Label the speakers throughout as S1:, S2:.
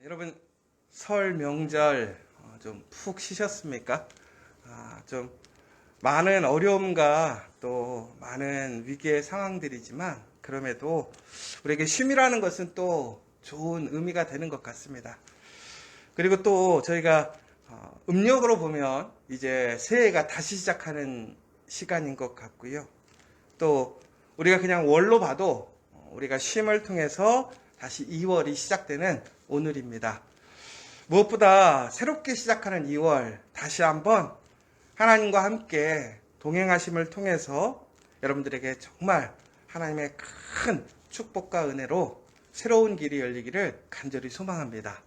S1: 여러분 설 명절 좀 푹 쉬셨습니까? 좀 많은 어려움과 또 많은 위기의 상황들이지만 그럼에도 우리에게 쉼이라는 것은 또 좋은 의미가 되는 것 같습니다. 그리고 또 저희가 음력으로 보면 이제 새해가 다시 시작하는 시간인 것 같고요. 또 우리가 그냥 월로 봐도 우리가 쉼을 통해서 다시 2월이 시작되는 오늘입니다. 무엇보다 새롭게 시작하는 2월 다시 한번 하나님과 함께 동행하심을 통해서 여러분들에게 정말 하나님의 큰 축복과 은혜로 새로운 길이 열리기를 간절히 소망합니다.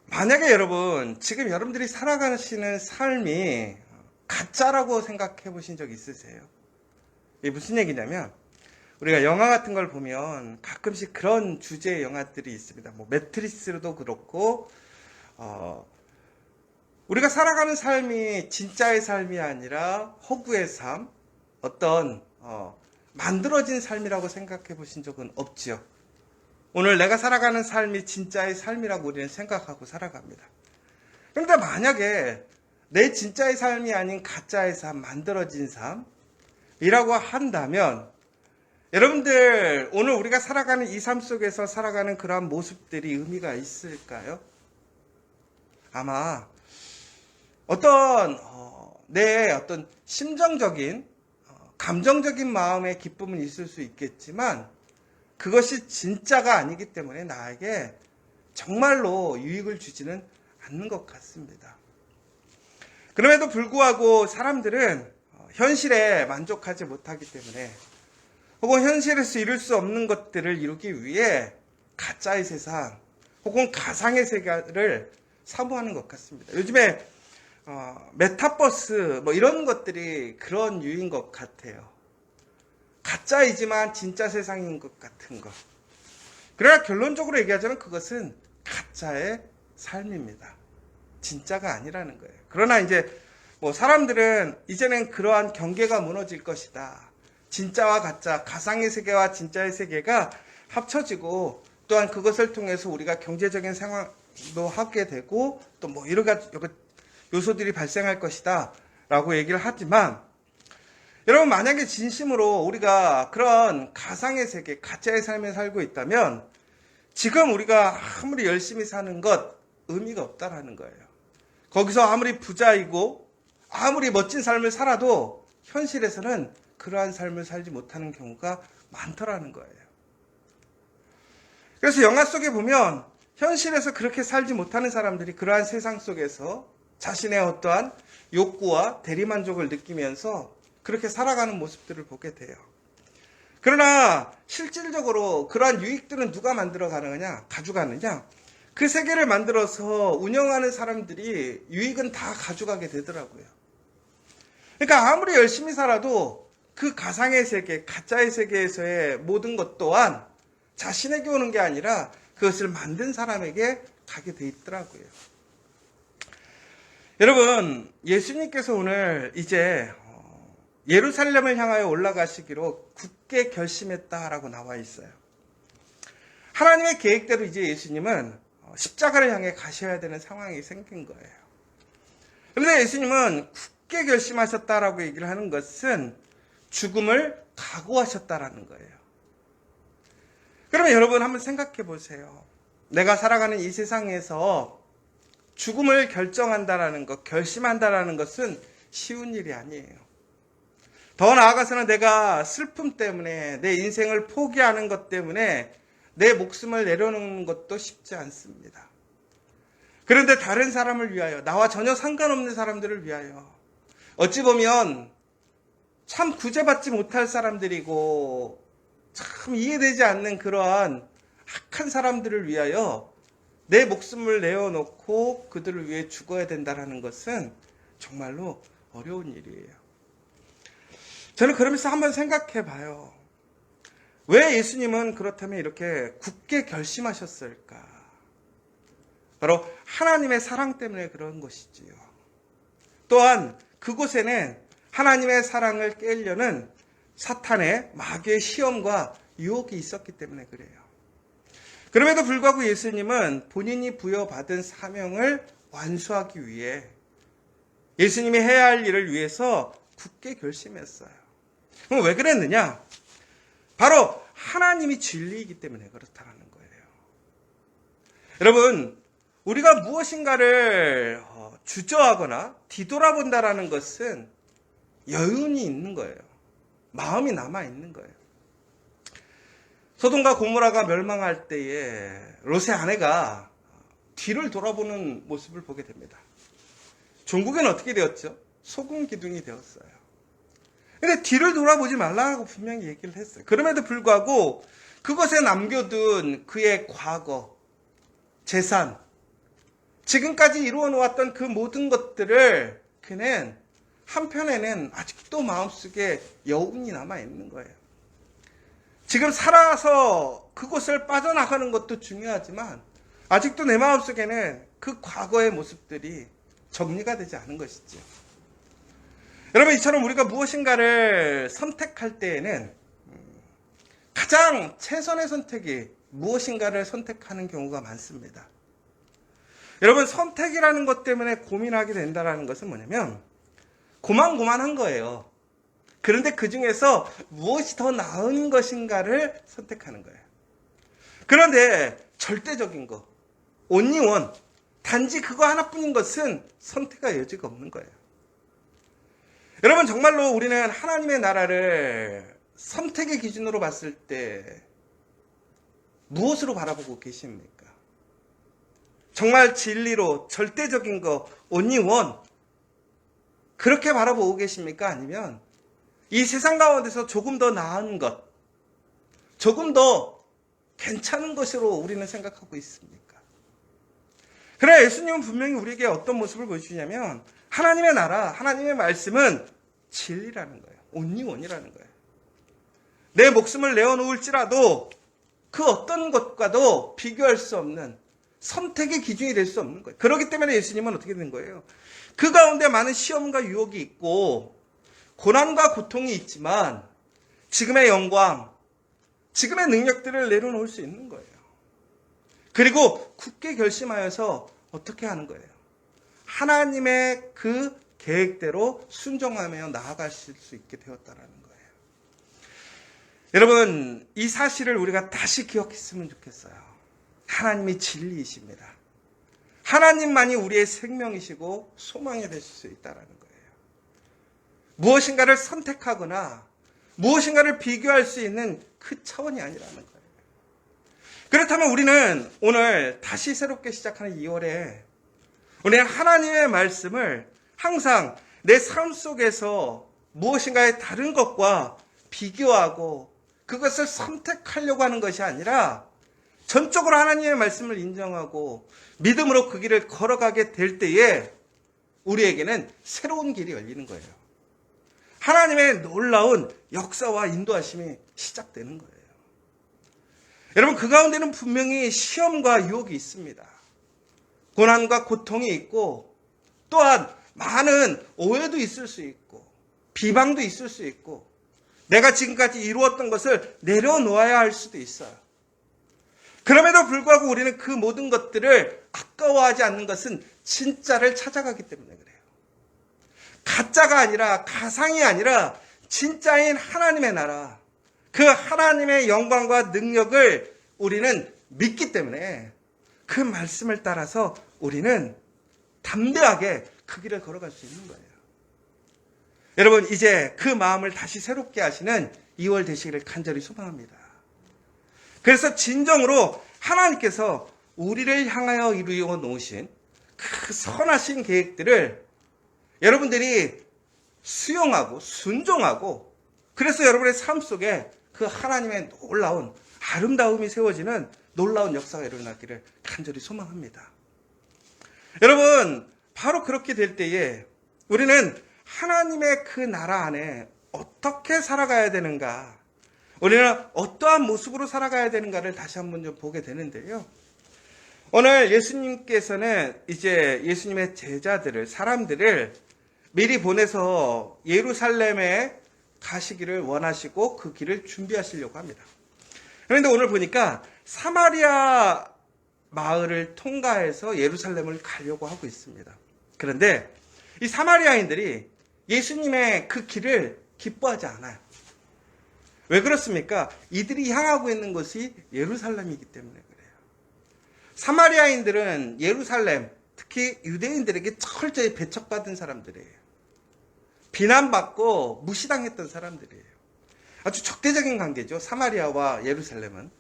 S1: 만약에 여러분 지금 여러분들이 살아가시는 삶이 가짜라고 생각해 보신 적 있으세요? 이게 무슨 얘기냐면 우리가 영화 같은 걸 보면 가끔씩 그런 주제의 영화들이 있습니다. 뭐 매트리스도 그렇고 우리가 살아가는 삶이 진짜의 삶이 아니라 허구의 삶, 어떤 만들어진 삶이라고 생각해 보신 적은 없지요. 오늘 내가 살아가는 삶이 진짜의 삶이라고 우리는 생각하고 살아갑니다. 그런데 만약에 내 진짜의 삶이 아닌 가짜의 삶, 만들어진 삶이라고 한다면 여러분들 오늘 우리가 살아가는 이 삶 속에서 살아가는 그러한 모습들이 의미가 있을까요? 아마 내 어떤 심정적인 감정적인 마음의 기쁨은 있을 수 있겠지만 그것이 진짜가 아니기 때문에 나에게 정말로 유익을 주지는 않는 것 같습니다. 그럼에도 불구하고 사람들은 현실에 만족하지 못하기 때문에 혹은 현실에서 이룰 수 없는 것들을 이루기 위해 가짜의 세상 혹은 가상의 세계를 사모하는 것 같습니다. 요즘에 메타버스 뭐 이런 것들이 그런 유인 것 같아요. 가짜이지만 진짜 세상인 것 같은 것. 그러나 결론적으로 얘기하자면 그것은 가짜의 삶입니다. 진짜가 아니라는 거예요. 그러나 이제 뭐 사람들은 이제는 그러한 경계가 무너질 것이다. 진짜와 가짜, 가상의 세계와 진짜의 세계가 합쳐지고 또한 그것을 통해서 우리가 경제적인 생활도 하게 되고 또 뭐 여러 가지 요소들이 발생할 것이다 라고 얘기를 하지만 여러분 만약에 진심으로 우리가 그런 가상의 세계, 가짜의 삶에 살고 있다면 지금 우리가 아무리 열심히 사는 것 의미가 없다라는 거예요. 거기서 아무리 부자이고 아무리 멋진 삶을 살아도 현실에서는 그러한 삶을 살지 못하는 경우가 많더라는 거예요. 그래서 영화 속에 보면 현실에서 그렇게 살지 못하는 사람들이 그러한 세상 속에서 자신의 어떠한 욕구와 대리만족을 느끼면서 그렇게 살아가는 모습들을 보게 돼요. 그러나 실질적으로 그러한 유익들은 누가 만들어 가져가느냐? 그 세계를 만들어서 운영하는 사람들이 유익은 다 가져가게 되더라고요. 그러니까 아무리 열심히 살아도 그 가상의 세계, 가짜의 세계에서의 모든 것 또한 자신에게 오는 게 아니라 그것을 만든 사람에게 가게 돼 있더라고요. 여러분, 예수님께서 오늘 이제 예루살렘을 향하여 올라가시기로 굳게 결심했다라고 나와 있어요. 하나님의 계획대로 이제 예수님은 십자가를 향해 가셔야 되는 상황이 생긴 거예요. 그런데 예수님은 굳게 결심하셨다라고 얘기를 하는 것은 죽음을 각오하셨다라는 거예요. 그러면 여러분 한번 생각해 보세요. 내가 살아가는 이 세상에서 죽음을 결정한다라는 것, 결심한다라는 것은 쉬운 일이 아니에요. 더 나아가서는 내가 슬픔 때문에 내 인생을 포기하는 것 때문에 내 목숨을 내려놓는 것도 쉽지 않습니다. 그런데 다른 사람을 위하여, 나와 전혀 상관없는 사람들을 위하여 어찌 보면 참 구제받지 못할 사람들이고 참 이해되지 않는 그러한 악한 사람들을 위하여 내 목숨을 내어놓고 그들을 위해 죽어야 된다는 것은 정말로 어려운 일이에요. 저는 그러면서 한번 생각해 봐요. 왜 예수님은 그렇다면 이렇게 굳게 결심하셨을까? 바로 하나님의 사랑 때문에 그런 것이지요. 또한 그곳에는 하나님의 사랑을 깨려는 사탄의 마귀의 시험과 유혹이 있었기 때문에 그래요. 그럼에도 불구하고 예수님은 본인이 부여받은 사명을 완수하기 위해 예수님이 해야 할 일을 위해서 굳게 결심했어요. 그럼 왜 그랬느냐? 바로 하나님이 진리이기 때문에 그렇다는 거예요. 여러분, 우리가 무엇인가를 주저하거나 뒤돌아본다라는 것은 여운이 있는 거예요. 마음이 남아있는 거예요. 소돔과 고모라가 멸망할 때에 롯의 아내가 뒤를 돌아보는 모습을 보게 됩니다. 종국에는 어떻게 되었죠? 소금 기둥이 되었어요. 근데 뒤를 돌아보지 말라고 분명히 얘기를 했어요. 그럼에도 불구하고 그것에 남겨둔 그의 과거, 재산, 지금까지 이루어 놓았던 그 모든 것들을 그는 한편에는 아직도 마음속에 여운이 남아있는 거예요. 지금 살아서 그곳을 빠져나가는 것도 중요하지만 아직도 내 마음속에는 그 과거의 모습들이 정리가 되지 않은 것이죠. 여러분, 이처럼 우리가 무엇인가를 선택할 때에는 가장 최선의 선택이 무엇인가를 선택하는 경우가 많습니다. 여러분, 선택이라는 것 때문에 고민하게 된다는 것은 뭐냐면 고만고만한 거예요. 그런데 그 중에서 무엇이 더 나은 것인가를 선택하는 거예요. 그런데 절대적인 거, 온리원, 단지 그거 하나뿐인 것은 선택의 여지가 없는 거예요. 여러분, 정말로 우리는 하나님의 나라를 선택의 기준으로 봤을 때 무엇으로 바라보고 계십니까? 정말 진리로 절대적인 거, 온리원, 그렇게 바라보고 계십니까? 아니면 이 세상 가운데서 조금 더 나은 것, 조금 더 괜찮은 것으로 우리는 생각하고 있습니까? 그러나 예수님은 분명히 우리에게 어떤 모습을 보여주냐면 하나님의 나라, 하나님의 말씀은 진리라는 거예요. 온리원이라는 거예요. 내 목숨을 내어놓을지라도 그 어떤 것과도 비교할 수 없는 선택의 기준이 될 수 없는 거예요. 그렇기 때문에 예수님은 어떻게 된 거예요? 그 가운데 많은 시험과 유혹이 있고 고난과 고통이 있지만 지금의 영광, 지금의 능력들을 내려놓을 수 있는 거예요. 그리고 굳게 결심하여서 어떻게 하는 거예요? 하나님의 그 계획대로 순종하며 나아가실 수 있게 되었다라는 거예요. 여러분, 이 사실을 우리가 다시 기억했으면 좋겠어요. 하나님이 진리이십니다. 하나님만이 우리의 생명이시고 소망이 되실 수 있다라는 거예요. 무엇인가를 선택하거나 무엇인가를 비교할 수 있는 그 차원이 아니라는 거예요. 그렇다면 우리는 오늘 다시 새롭게 시작하는 2월에 우리는 하나님의 말씀을 항상 내 삶 속에서 무엇인가의 다른 것과 비교하고 그것을 선택하려고 하는 것이 아니라 전적으로 하나님의 말씀을 인정하고 믿음으로 그 길을 걸어가게 될 때에 우리에게는 새로운 길이 열리는 거예요. 하나님의 놀라운 역사와 인도하심이 시작되는 거예요. 여러분, 그 가운데는 분명히 시험과 유혹이 있습니다. 고난과 고통이 있고 또한 많은 오해도 있을 수 있고 비방도 있을 수 있고 내가 지금까지 이루었던 것을 내려놓아야 할 수도 있어요. 그럼에도 불구하고 우리는 그 모든 것들을 아까워하지 않는 것은 진짜를 찾아가기 때문에 그래요. 가짜가 아니라 가상이 아니라 진짜인 하나님의 나라, 그 하나님의 영광과 능력을 우리는 믿기 때문에 그 말씀을 따라서 우리는 담대하게 그 길을 걸어갈 수 있는 거예요. 여러분, 이제 그 마음을 다시 새롭게 하시는 2월 되시기를 간절히 소망합니다. 그래서 진정으로 하나님께서 우리를 향하여 이루어 놓으신 그 선하신 계획들을 여러분들이 수용하고 순종하고 그래서 여러분의 삶 속에 그 하나님의 놀라운 아름다움이 세워지는 놀라운 역사가 일어나기를 간절히 소망합니다. 여러분, 바로 그렇게 될 때에 우리는 하나님의 그 나라 안에 어떻게 살아가야 되는가, 우리는 어떠한 모습으로 살아가야 되는가를 다시 한번 좀 보게 되는데요. 오늘 예수님께서는 이제 예수님의 제자들을, 사람들을 미리 보내서 예루살렘에 가시기를 원하시고 그 길을 준비하시려고 합니다. 그런데 오늘 보니까 사마리아 마을을 통과해서 예루살렘을 가려고 하고 있습니다. 그런데 이 사마리아인들이 예수님의 그 길을 기뻐하지 않아요. 왜 그렇습니까? 이들이 향하고 있는 곳이 예루살렘이기 때문에 그래요. 사마리아인들은 예루살렘, 특히 유대인들에게 철저히 배척받은 사람들이에요. 비난받고 무시당했던 사람들이에요. 아주 적대적인 관계죠. 사마리아와 예루살렘은.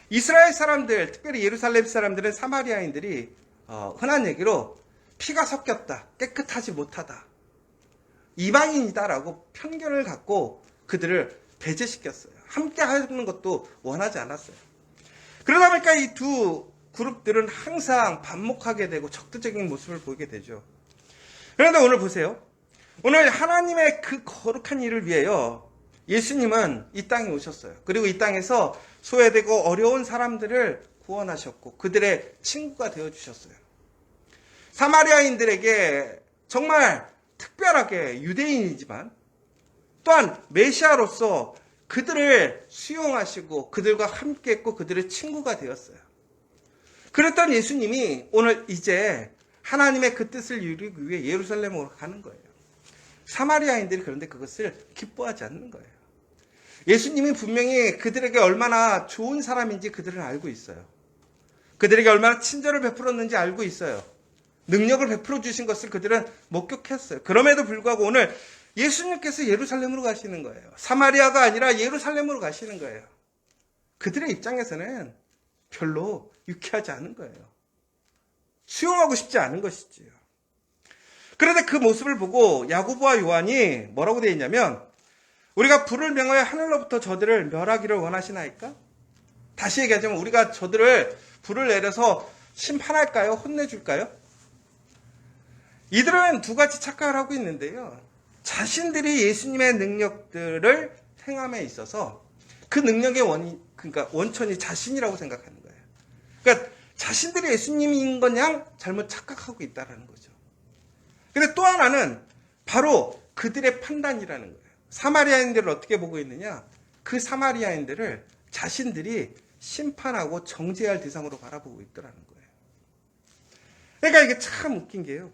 S1: 이스라엘 사람들, 특별히 예루살렘 사람들은 사마리아인들이 흔한 얘기로 피가 섞였다, 깨끗하지 못하다, 이방인이다라고 편견을 갖고 그들을 배제시켰어요. 함께 하는 것도 원하지 않았어요. 그러다 보니까 이 두 그룹들은 항상 반목하게 되고 적대적인 모습을 보이게 되죠. 그런데 오늘 보세요. 오늘 하나님의 그 거룩한 일을 위하여 예수님은 이 땅에 오셨어요. 그리고 이 땅에서 소외되고 어려운 사람들을 구원하셨고 그들의 친구가 되어주셨어요. 사마리아인들에게 정말 특별하게 유대인이지만 또한 메시아로서 그들을 수용하시고 그들과 함께했고 그들의 친구가 되었어요. 그랬던 예수님이 오늘 이제 하나님의 그 뜻을 이루기 위해 예루살렘으로 가는 거예요. 사마리아인들이 그런데 그것을 기뻐하지 않는 거예요. 예수님이 분명히 그들에게 얼마나 좋은 사람인지 그들은 알고 있어요. 그들에게 얼마나 친절을 베풀었는지 알고 있어요. 능력을 베풀어 주신 것을 그들은 목격했어요. 그럼에도 불구하고 오늘 예수님께서 예루살렘으로 가시는 거예요. 사마리아가 아니라 예루살렘으로 가시는 거예요. 그들의 입장에서는 별로 유쾌하지 않은 거예요. 수용하고 싶지 않은 것이지요. 그런데 그 모습을 보고 야고보와 요한이 뭐라고 되어 있냐면 우리가 불을 명하여 하늘로부터 저들을 멸하기를 원하시나이까? 다시 얘기하자면 우리가 저들을 불을 내려서 심판할까요? 혼내줄까요? 이들은 두 가지 착각을 하고 있는데요. 자신들이 예수님의 능력들을 행함에 있어서 그 능력의 그러니까 원천이 자신이라고 생각하는 거예요. 그러니까 자신들이 예수님인 거냥 잘못 착각하고 있다는 거죠. 근데 또 하나는 바로 그들의 판단이라는 거예요. 사마리아인들을 어떻게 보고 있느냐? 그 사마리아인들을 자신들이 심판하고 정죄할 대상으로 바라보고 있더라는 거예요. 그러니까 이게 참 웃긴 게요.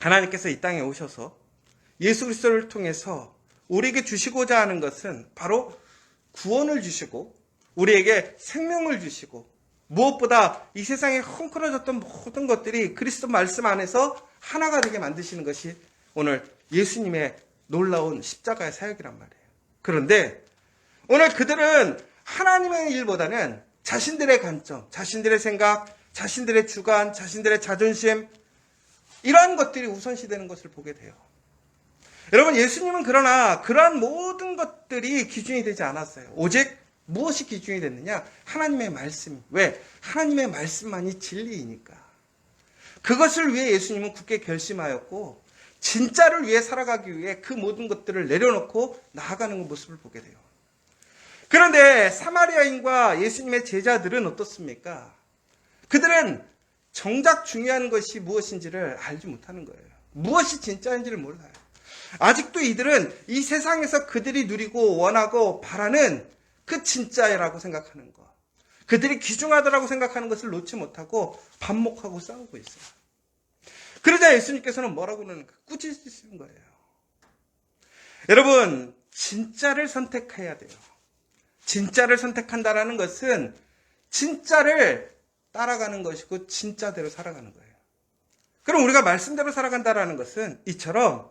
S1: 하나님께서 이 땅에 오셔서 예수 그리스도를 통해서 우리에게 주시고자 하는 것은 바로 구원을 주시고 우리에게 생명을 주시고 무엇보다 이 세상에 헝클어졌던 모든 것들이 그리스도 말씀 안에서 하나가 되게 만드시는 것이 오늘 예수님의 놀라운 십자가의 사역이란 말이에요. 그런데 오늘 그들은 하나님의 일보다는 자신들의 관점, 자신들의 생각, 자신들의 주관, 자신들의 자존심 이러한 것들이 우선시되는 것을 보게 돼요. 여러분 예수님은 그러나 그러한 모든 것들이 기준이 되지 않았어요. 오직 무엇이 기준이 됐느냐? 하나님의 말씀. 왜? 하나님의 말씀만이 진리이니까. 그것을 위해 예수님은 굳게 결심하였고 진짜를 위해 살아가기 위해 그 모든 것들을 내려놓고 나아가는 모습을 보게 돼요. 그런데 사마리아인과 예수님의 제자들은 어떻습니까? 그들은 정작 중요한 것이 무엇인지를 알지 못하는 거예요. 무엇이 진짜인지를 몰라요. 아직도 이들은 이 세상에서 그들이 누리고 원하고 바라는 그 진짜라고 생각하는 것, 그들이 귀중하다라고 생각하는 것을 놓지 못하고 반목하고 싸우고 있어요. 그러자 예수님께서는 뭐라고는 꾸짖으시는 거예요. 여러분, 진짜를 선택해야 돼요. 진짜를 선택한다라는 것은 진짜를 따라가는 것이고 진짜대로 살아가는 거예요. 그럼 우리가 말씀대로 살아간다라는 것은 이처럼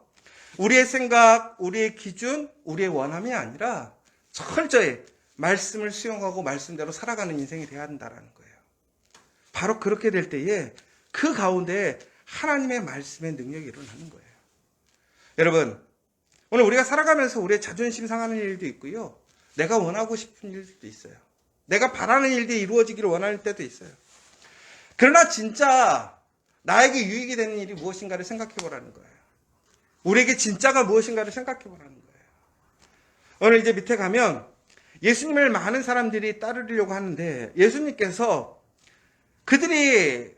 S1: 우리의 생각, 우리의 기준, 우리의 원함이 아니라 철저히 말씀을 수용하고 말씀대로 살아가는 인생이 되어야 한다는 거예요. 바로 그렇게 될 때에 그 가운데 하나님의 말씀의 능력이 일어나는 거예요. 여러분, 오늘 우리가 살아가면서 우리의 자존심 상하는 일도 있고요. 내가 원하고 싶은 일도 있어요. 내가 바라는 일들이 이루어지기를 원하는 때도 있어요. 그러나 진짜 나에게 유익이 되는 일이 무엇인가를 생각해 보라는 거예요. 우리에게 진짜가 무엇인가를 생각해 보라는 거예요. 오늘 이제 밑에 가면 예수님을 많은 사람들이 따르려고 하는데 예수님께서 그들이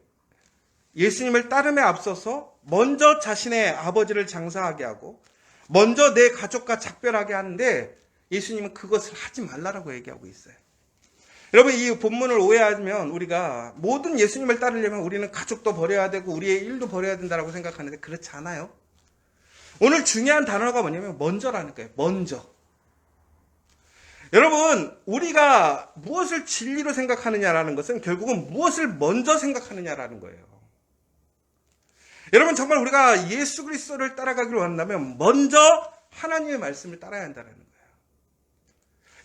S1: 예수님을 따름에 앞서서 먼저 자신의 아버지를 장사하게 하고 먼저 내 가족과 작별하게 하는데 예수님은 그것을 하지 말라라고 얘기하고 있어요. 여러분, 이 본문을 오해하면 우리가 모든 예수님을 따르려면 우리는 가족도 버려야 되고 우리의 일도 버려야 된다고 생각하는데 그렇지 않아요. 오늘 중요한 단어가 뭐냐면 먼저라는 거예요. 먼저. 여러분, 우리가 무엇을 진리로 생각하느냐라는 것은 결국은 무엇을 먼저 생각하느냐라는 거예요. 여러분, 정말 우리가 예수 그리스도를 따라가기를 원한다면 먼저 하나님의 말씀을 따라야 한다는 거예요.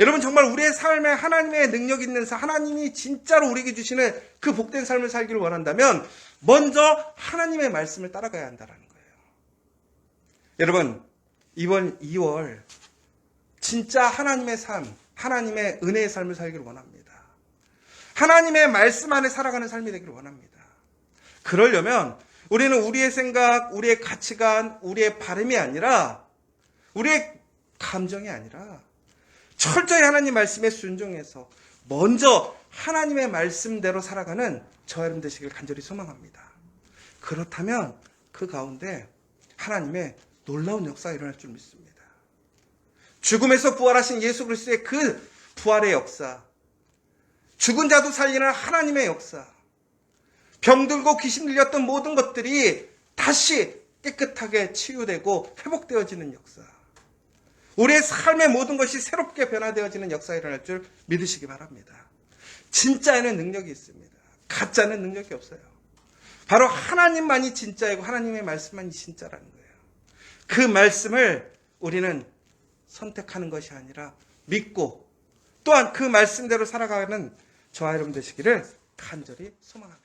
S1: 여러분, 정말 우리의 삶에 하나님의 능력이 있는 하나님이 진짜로 우리에게 주시는 그 복된 삶을 살기를 원한다면 먼저 하나님의 말씀을 따라가야 한다는 거예요. 여러분, 이번 2월 진짜 하나님의 삶, 하나님의 은혜의 삶을 살기를 원합니다. 하나님의 말씀 안에 살아가는 삶이 되기를 원합니다. 그러려면 우리는 우리의 생각, 우리의 가치관, 우리의 바람이 아니라 우리의 감정이 아니라 철저히 하나님 말씀에 순종해서 먼저 하나님의 말씀대로 살아가는 저와 여러분 되시길 간절히 소망합니다. 그렇다면 그 가운데 하나님의 놀라운 역사가 일어날 줄 믿습니다. 죽음에서 부활하신 예수 그리스도의 그 부활의 역사, 죽은 자도 살리는 하나님의 역사, 병들고 귀신 들렸던 모든 것들이 다시 깨끗하게 치유되고 회복되어지는 역사, 우리의 삶의 모든 것이 새롭게 변화되어지는 역사가 일어날 줄 믿으시기 바랍니다. 진짜에는 능력이 있습니다. 가짜는 능력이 없어요. 바로 하나님만이 진짜이고 하나님의 말씀만이 진짜라는 거예요. 그 말씀을 우리는 선택하는 것이 아니라 믿고 또한 그 말씀대로 살아가는 저와 여러분 되시기를 간절히 소망합니다.